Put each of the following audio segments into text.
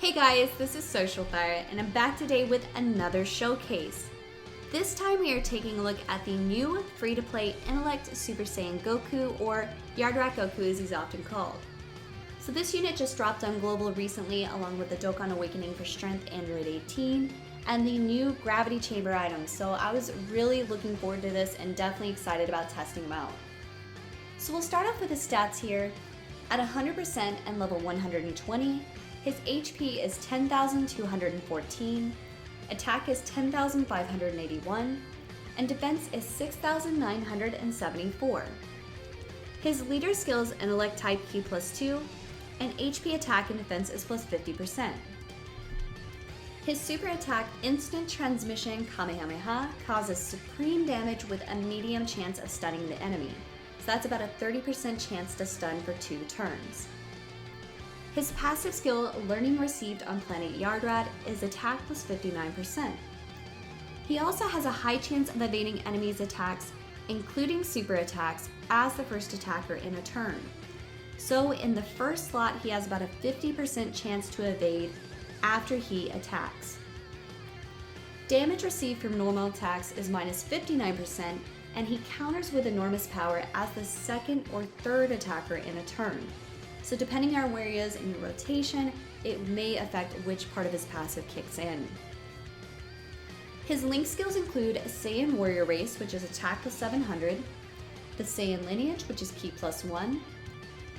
Hey guys, this is Social Fire, and I'm back today with another showcase. This time we are taking a look at the new free-to-play Intellect Super Saiyan Goku, or Yardrat Goku as he's often called. So this unit just dropped on Global recently, along with the Dokkan Awakening for Strength Android 18, and the new Gravity Chamber items, so I was really looking forward to this and definitely excited about testing them out. So we'll start off with his stats here. At 100% and level 120, his HP is 10,214, attack is 10,581, and defense is 6,974. His leader skill is Intellect type Q+2, and HP attack and defense is plus 50%. His super attack Instant Transmission Kamehameha causes supreme damage with a medium chance of stunning the enemy, so that's about a 30% chance to stun for 2 turns. His passive skill, Learning Received on Planet Yardrat, is attack plus 59%. He also has a high chance of evading enemies' attacks, including super attacks, as the first attacker in a turn. So in the first slot, he has about a 50% chance to evade after he attacks. Damage received from normal attacks is minus 59%, and he counters with enormous power as the second or third attacker in a turn. So depending on where he is in your rotation, it may affect which part of his passive kicks in. His link skills include Saiyan Warrior Race, which is attack plus 700, the Saiyan Lineage, which is ki plus 1,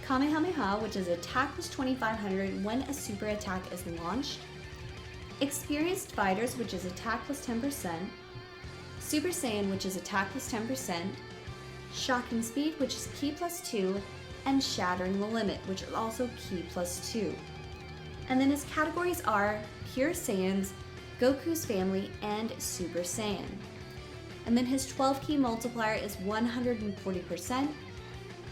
Kamehameha, which is attack plus 2500 when a super attack is launched, Experienced Fighters, which is attack plus 10%, Super Saiyan, which is attack plus 10%, Shocking Speed, which is ki plus 2, and Shattering the Limit, which is also ki plus 2. And then his categories are Pure Saiyans, Goku's Family, and Super Saiyan. And then his 12 key multiplier is 140%.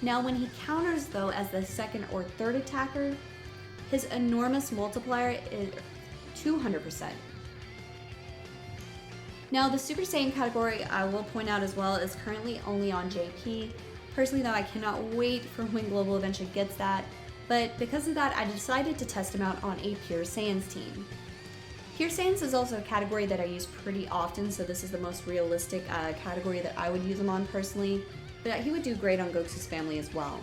Now when he counters though as the second or third attacker, his enormous multiplier is 200%. Now the Super Saiyan category, I will point out as well, is currently only on JP. Personally though, I cannot wait for when Global eventually gets that, but because of that, I decided to test him out on a Pure Saiyans team. Pure Saiyans is also a category that I use pretty often, so this is the most realistic category that I would use him on personally, but he would do great on Goku's Family as well.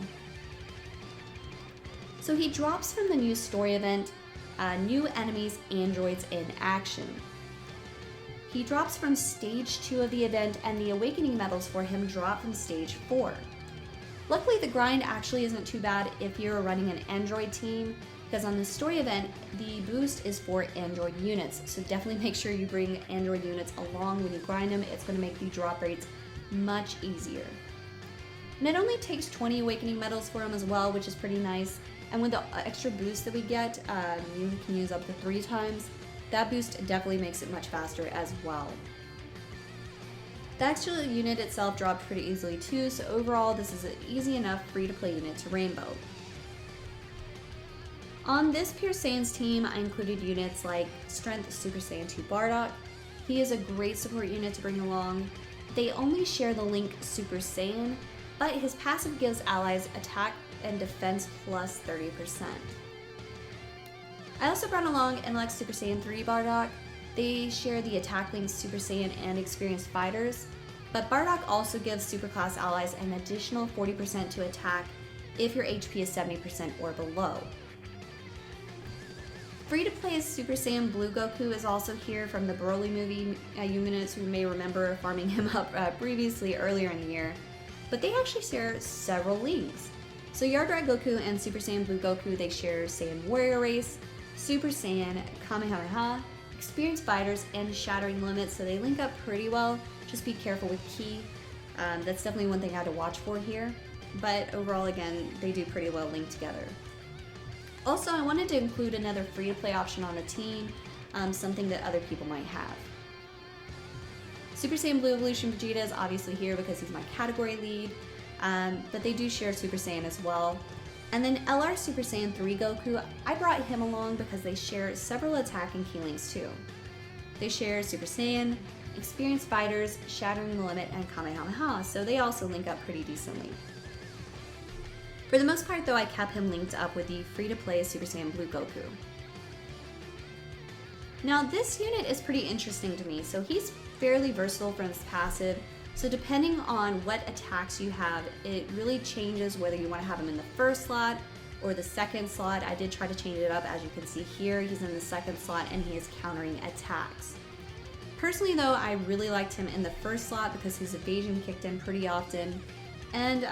So he drops from the new story event, New Enemies Androids in Action. He drops from stage 2 of the event, and the awakening medals for him drop from stage 4. Luckily, the grind actually isn't too bad if you're running an Android team, because on the story event, the boost is for Android units, so definitely make sure you bring Android units along when you grind them. It's going to make the drop rates much easier. And it only takes 20 awakening medals for him as well, which is pretty nice, and with the extra boost that we get, you can use up to 3 times. That boost definitely makes it much faster as well. The actual unit itself dropped pretty easily too, so overall this is an easy enough free-to-play unit to rainbow. On this Pure Saiyans team, I included units like Strength Super Saiyan 2 Bardock. He is a great support unit to bring along. They only share the link Super Saiyan, but his passive gives allies attack and defense plus 30%. I also brought along Intellect Super Saiyan 3 Bardock. They share the attack links Super Saiyan and Experienced Fighters, but Bardock also gives superclass allies an additional 40% to attack if your HP is 70% or below. Free-to-play Super Saiyan Blue Goku is also here from the Broly movie. You minutes who may remember farming him up previously earlier in the year, but they actually share several links. So Yardrat Goku and Super Saiyan Blue Goku, they share Saiyan Warrior Race, Super Saiyan, Kamehameha, Experienced Fighters, and Shattering Limits, so they link up pretty well. Just be careful with ki. That's definitely one thing I had to watch for here, but overall, again, they do pretty well linked together. Also, I wanted to include another free-to-play option on a team, something that other people might have. Super Saiyan Blue Evolution Vegeta is obviously here because he's my category lead, but they do share Super Saiyan as well. And then LR Super Saiyan 3 Goku, I brought him along because they share several attack and key links too. They share Super Saiyan, Experienced Fighters, Shattering the Limit, and Kamehameha, so they also link up pretty decently. For the most part though, I kept him linked up with the free-to-play Super Saiyan Blue Goku. Now this unit is pretty interesting to me. So he's fairly versatile from his passive. So depending on what attacks you have, it really changes whether you want to have him in the first slot or the second slot. I did try to change it up. As you can see here, he's in the second slot and he is countering attacks. Personally though, I really liked him in the first slot because his evasion kicked in pretty often. And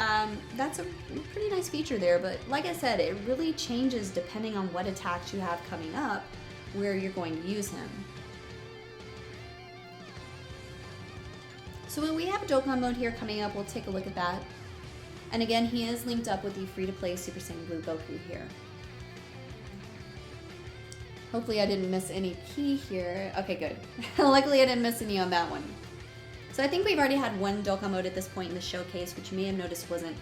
that's a pretty nice feature there, but like I said, it really changes depending on what attacks you have coming up, where you're going to use him. So when we have Dokkan mode here coming up, we'll take a look at that. And again, he is linked up with the free-to-play Super Saiyan Blue Goku here. Hopefully I didn't miss any key here. Okay, good. Luckily I didn't miss any on that one. So I think we've already had one Dokkan mode at this point in the showcase, which you may have noticed wasn't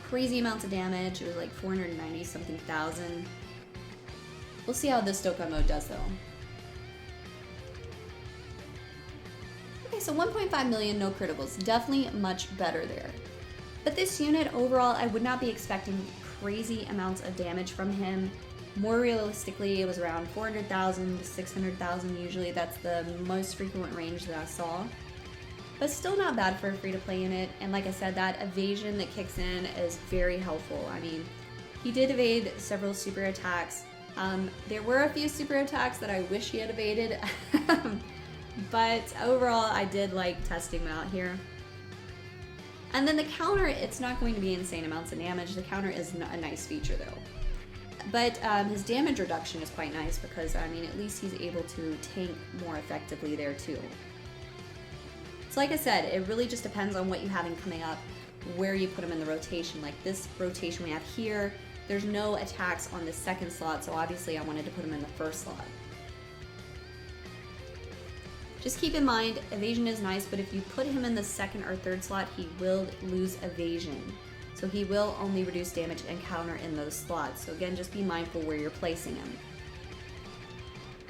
crazy amounts of damage. It was like 490 something thousand. We'll see how this Dokkan mode does though. Okay, so 1.5 million, no criticals. Definitely much better there. But this unit overall, I would not be expecting crazy amounts of damage from him. More realistically, it was around 400,000 to 600,000 usually. That's the most frequent range that I saw. But still not bad for a free-to-play unit. And like I said, that evasion that kicks in is very helpful. I mean, he did evade several super attacks. There were a few super attacks that I wish he had evaded. But overall, I did like testing him out here. And then the counter, it's not going to be insane amounts of damage. The counter is a nice feature though. But his damage reduction is quite nice because, I mean, at least he's able to tank more effectively there too. So like I said, it really just depends on what you have in coming up, where you put him in the rotation. Like this rotation we have here, there's no attacks on the second slot, so obviously I wanted to put him in the first slot. Just keep in mind, evasion is nice, but if you put him in the second or third slot, he will lose evasion. So he will only reduce damage and counter in those slots. So again, just be mindful where you're placing him.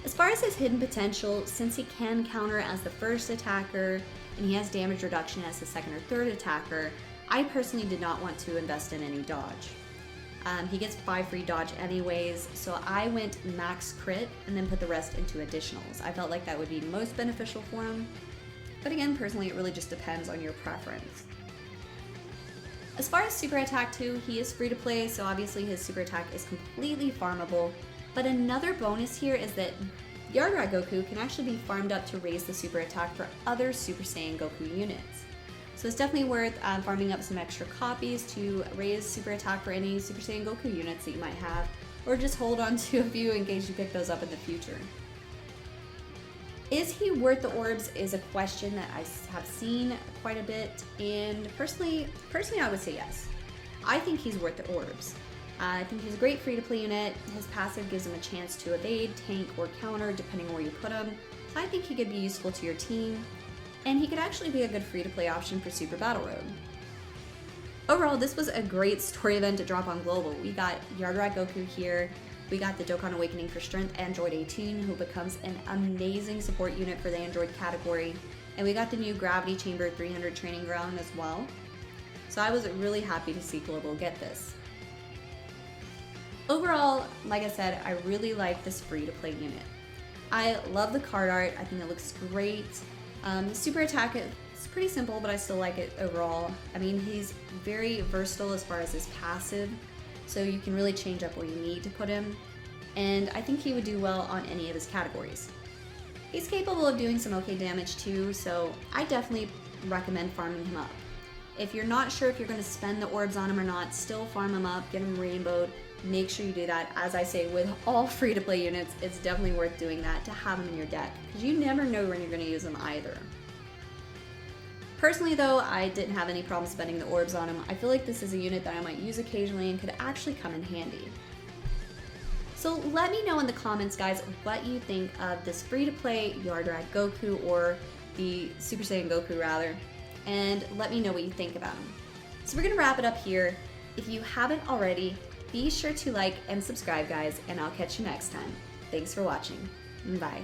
As far as his hidden potential, since he can counter as the first attacker, and he has damage reduction as the second or third attacker, I personally did not want to invest in any dodge. He gets 5 free dodge anyways, so I went max crit and then put the rest into additionals. I felt like that would be most beneficial for him. But again, personally, it really just depends on your preference. As far as super attack 2, he is free to play, so obviously his super attack is completely farmable. But another bonus here is that Yardrat Goku can actually be farmed up to raise the super attack for other Super Saiyan Goku units. So it's definitely worth farming up some extra copies to raise super attack for any Super Saiyan Goku units that you might have, or just hold on to a few in case you pick those up in the future. Is he worth the orbs is a question that I have seen quite a bit, and personally I would say yes. I think he's worth the orbs. I think he's a great free-to-play unit. His passive gives him a chance to evade, tank, or counter depending on where you put him, so I think he could be useful to your team. And he could actually be a good free-to-play option for Super Battle Road. Overall, this was a great story event to drop on Global. We got Yardrat Goku here, we got the Dokkan Awakening for Strength Android 18, who becomes an amazing support unit for the Android category, and we got the new Gravity Chamber 300 training ground as well. So I was really happy to see Global get this. Overall, like I said, I really like this free-to-play unit. I love the card art, I think it looks great. Super attack, it's pretty simple, but I still like it overall. I mean, he's very versatile as far as his passive, so you can really change up where you need to put him, and I think he would do well on any of his categories. He's capable of doing some okay damage too, so I definitely recommend farming him up. If you're not sure if you're going to spend the orbs on him or not, still farm him up, get him rainbowed, make sure you do that. As I say, with all free-to-play units, it's definitely worth doing that to have him in your deck, because you never know when you're going to use him either. Personally though, I didn't have any problem spending the orbs on him. I feel like this is a unit that I might use occasionally and could actually come in handy. So let me know in the comments, guys, what you think of this free-to-play Yardrat Goku, or the Super Saiyan Goku rather, and let me know what you think about him. So we're going to wrap it up here. If you haven't already, be sure to like and subscribe, guys, and I'll catch you next time. Thanks for watching. Bye.